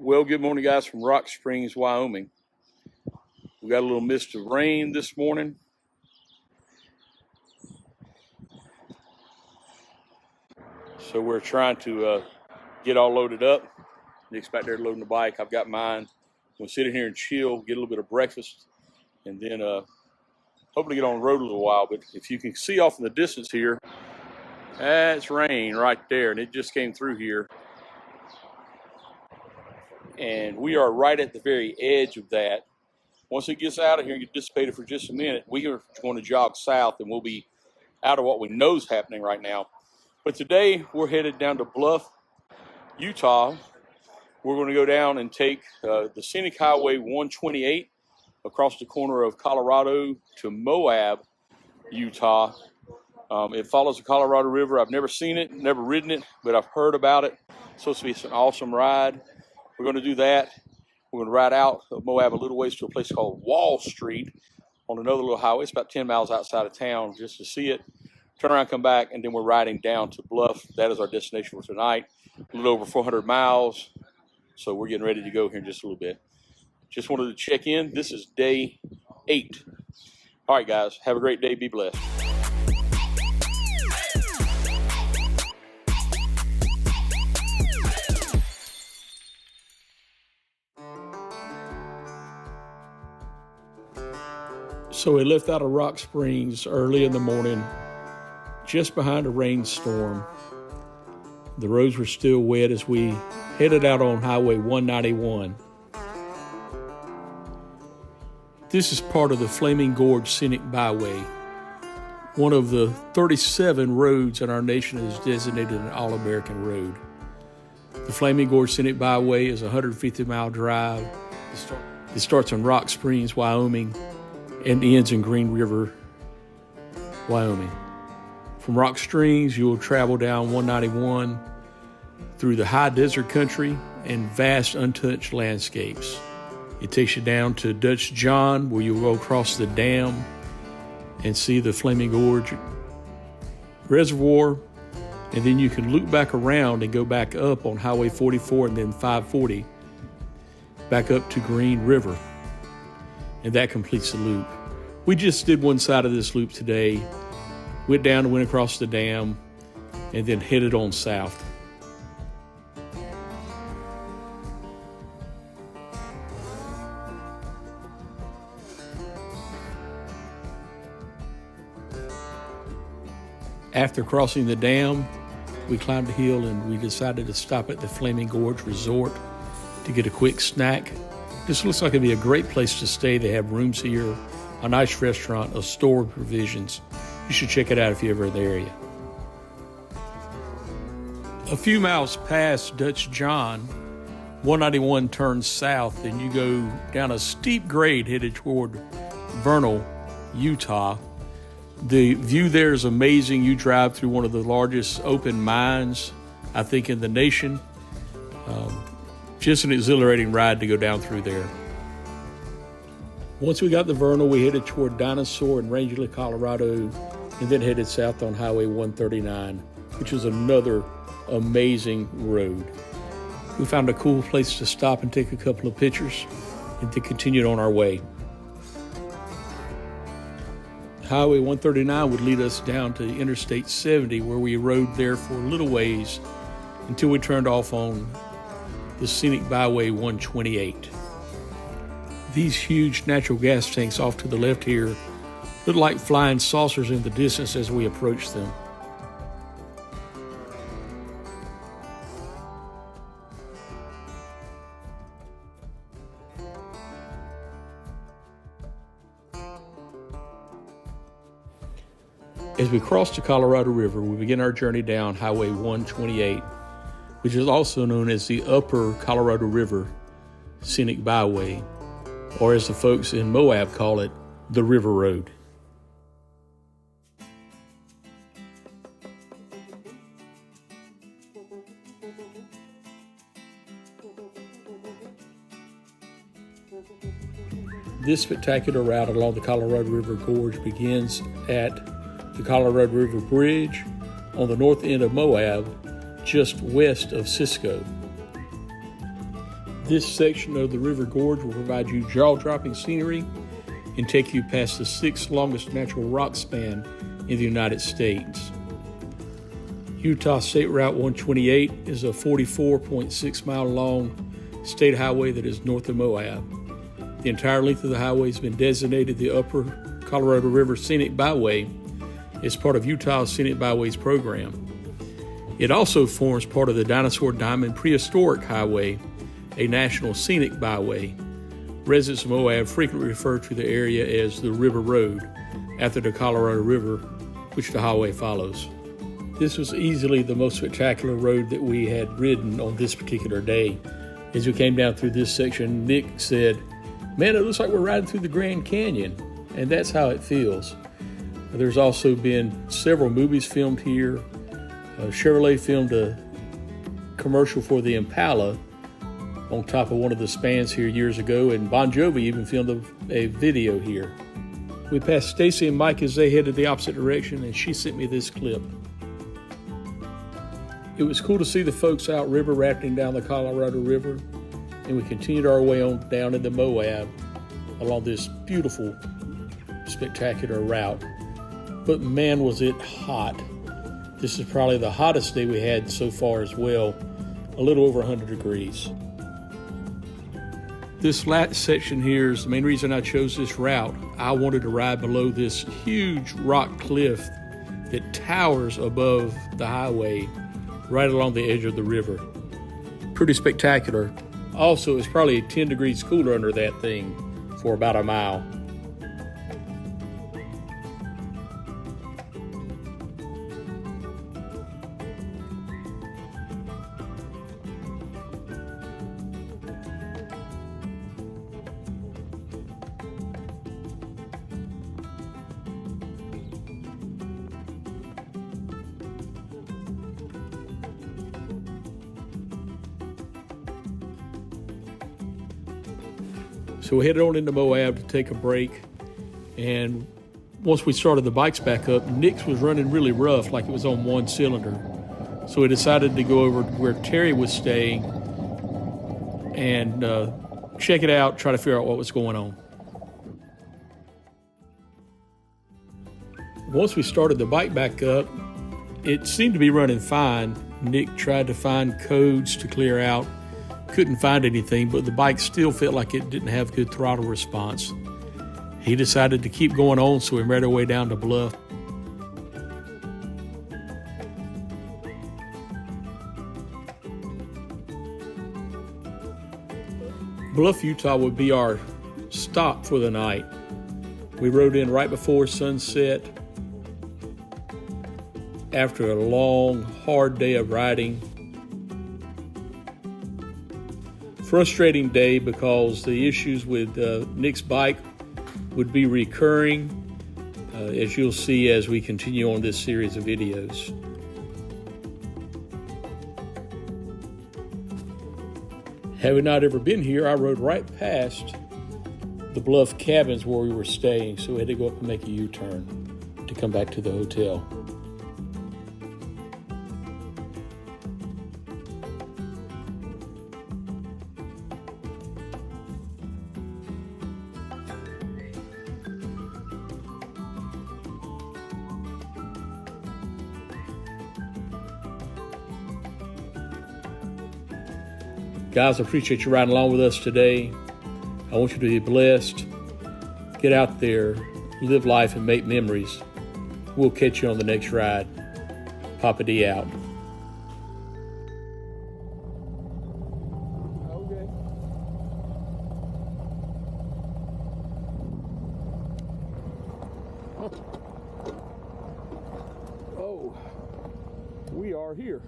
Well, good morning, guys, from Rock Springs, Wyoming. We got a little mist of rain this morning. So we're trying to get all loaded up. Nick's back there loading the bike. I've got mine. We'll sit in here and chill, get a little bit of breakfast, and then hopefully get on the road a little while. But if you can see off in the distance here, that's rain right there, and it just came through here. And we are right at the very edge of that. Once it gets out of here and gets dissipated for just a minute, we are going to jog south, and we'll be out of what we know is happening right now. But today we're headed down to Bluff, Utah. We're going to go down and take the Scenic Highway 128 across the corner of Colorado to Moab, Utah. It follows the Colorado River. I've never seen it, never ridden it, but I've heard about it. It's supposed to be an awesome ride. We're going to do that. We're going to ride out of Moab a little ways to a place called Wall Street on another little highway. It's about 10 miles outside of town just to see it. Turn around, come back, and then we're riding down to Bluff. That is our destination for tonight. A little over 400 miles. So we're getting ready to go here in just a little bit. Just wanted to check in. This is day 8. All right, guys. Have a great day. Be blessed. So we left out of Rock Springs early in the morning, just behind a rainstorm. The roads were still wet as we headed out on Highway 191. This is part of the Flaming Gorge Scenic Byway. One of the 37 roads in our nation is designated an All-American road. The Flaming Gorge Scenic Byway is a 150-mile drive. It starts in Rock Springs, Wyoming, and ends in Green River, Wyoming. From Rock Springs, you will travel down 191 through the high desert country and vast untouched landscapes. It takes you down to Dutch John, where you'll go across the dam and see the Flaming Gorge Reservoir, and then you can loop back around and go back up on Highway 44 and then 540 back up to Green River. And that completes the loop. We just did one side of this loop today, went down and went across the dam, and then headed on south. After crossing the dam, we climbed a hill and we decided to stop at the Flaming Gorge Resort to get a quick snack. This looks like it'd be a great place to stay. They have rooms here, a nice restaurant, a store of provisions. You should check it out if you're ever in the area. A few miles past Dutch John, 191 turns south and you go down a steep grade headed toward Vernal, Utah. The view there is amazing. You drive through one of the largest open mines, I think, in the nation. Just an exhilarating ride to go down through there. Once we got to Vernal, we headed toward Dinosaur and Rangeley, Colorado, and then headed south on Highway 139, which is another amazing road. We found a cool place to stop and take a couple of pictures, and then continued on our way. Highway 139 would lead us down to Interstate 70, where we rode there for a little ways until we turned off on the Scenic Byway 128. These huge natural gas tanks off to the left here look like flying saucers in the distance as we approach them. As we cross the Colorado River, we begin our journey down Highway 128, which is also known as the Upper Colorado River Scenic Byway, or as the folks in Moab call it, the River Road. This spectacular route along the Colorado River Gorge begins at the Colorado River Bridge on the north end of Moab, just west of Cisco. This section of the River Gorge will provide you jaw-dropping scenery and take you past the 6th longest natural rock span in the United States. Utah State Route 128 is a 44.6 mile long state highway that is north of Moab. The entire length of the highway has been designated the Upper Colorado River Scenic Byway as part of Utah's Scenic Byways program. It also forms part of the Dinosaur Diamond Prehistoric Highway, a national scenic byway. Residents of Moab frequently refer to the area as the River Road, after the Colorado River, which the highway follows. This was easily the most spectacular road that we had ridden on this particular day. As we came down through this section, Nick said, "Man, it looks like we're riding through the Grand Canyon," and that's how it feels. There's also been several movies filmed here. Chevrolet filmed a commercial for the Impala on top of one of the spans here years ago, and Bon Jovi even filmed a video here. We passed Stacy and Mike as they headed the opposite direction, and she sent me this clip. It was cool to see the folks out river rafting down the Colorado River, and we continued our way on down into Moab along this beautiful, spectacular route. But man, was it hot. This is probably the hottest day we had so far as well, a little over 100 degrees. This last section here is the main reason I chose this route. I wanted to ride below this huge rock cliff that towers above the highway right along the edge of the river. Pretty spectacular. Also, it's probably 10 degrees cooler under that thing for about a mile. So we headed on into Moab to take a break, and once we started the bikes back up, Nick's was running really rough, like it was on one cylinder. So we decided to go over to where Terry was staying and check it out, try to figure out what was going on. Once we started the bike back up, it seemed to be running fine. Nick tried to find codes to clear out. Couldn't find anything, but the bike still felt like it didn't have good throttle response. He decided to keep going on, so we made our way down to Bluff. Bluff, Utah would be our stop for the night. We rode in right before sunset after a long, hard day of riding. Frustrating day because the issues with Nick's bike would be recurring, as you'll see as we continue on this series of videos. Having not ever been here, I rode right past the Bluff cabins where we were staying, so we had to go up and make a U-turn to come back to the hotel. Guys, I appreciate you riding along with us today. I want you to be blessed. Get out there, live life, and make memories. We'll catch you on the next ride. Poppa-D out. Okay. Oh, we are here.